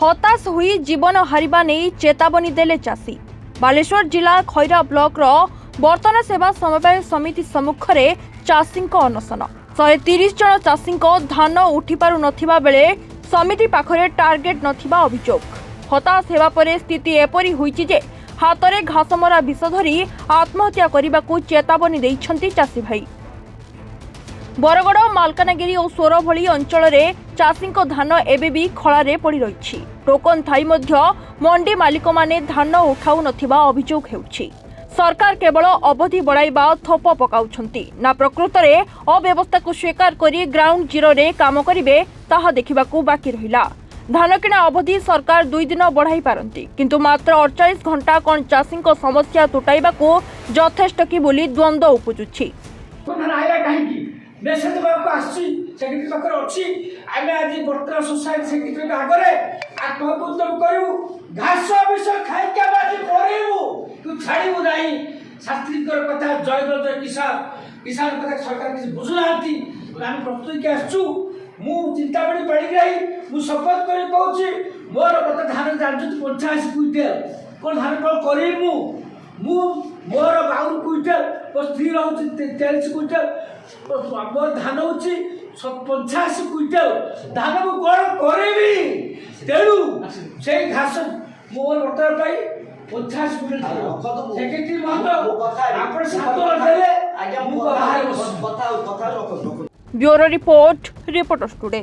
हताश हुई जीवन हारिबा नहीं चेतावनी देले चाषी। बालेश्वर जिला खैरा ब्लॉक रो बर्तन सेवा समवाय समिति सम्मुख में चाषी अनशन 130 जन चाषी धान उठी पारु नथिबा बेले समिति पाखरे टार्गेट नथिबा अभियोग। हताश हेबा परे स्थिति एपरी होईछि जे हातरे घासमरा विष धरी आत्महत्या करने चेतावनी देइछन्ति चाषी भाई। बरगड़ मालकानगिरी और सोर भली अंचल में चाषी धान एबेबी खलारे पड़ी रही। टोकन थाई मध्य मंडी मालिक माने धान उठाऊ नथिबा अभियोग हेउछि। सरकार केवल अवधि बढ़ाइबा थोप पकाउछन्ति ना प्रकृत में अव्यवस्था को स्वीकार करी ग्राउंड जीरो रे काम करिवे ताहा देखिबाकू बाकी रहिला। धान किणा अवधि सरकार 2 दिन बढ़ाई पारंती किंतु मात्र 48 घंटा कौन चाषी समस्या तुटाइबाकू यथेष्ट कि बोली द्वंद्व उपजुछि। मेसेज बाबू आसी सेक्रेटरी पाखर अछि आमे आज वर्तमान सोसाइटी सेक्रेटरी आगरे आत्महत्या करू घास विषय खाइ के बाजी करेबू तू छाड़ीबू नाही। शास्त्रीकर कथा जय किसान कथा सरकार किसी बुझुनाती आम प्रस्तुत के आसछु मु चिंता बड़ी पड़ी गई मु शपथ करी कहूची मोर कत धान जानछु 85 क्विंटल कोन धान कोन करेबू मु मोर 52 क्विंटल ओ स्त्री रहउची 43 क्विंटल मोर धान होची 85 क्विंटल धान मु कोन करेबी तेणु से घास मोर वर्तर पाई 50 क्विंटल सेक्रेटरी महतो आपण सातो देले आज्ञा मु बाहर ब्यूरो रिपोर्ट रिपोर्टर्स टुडे।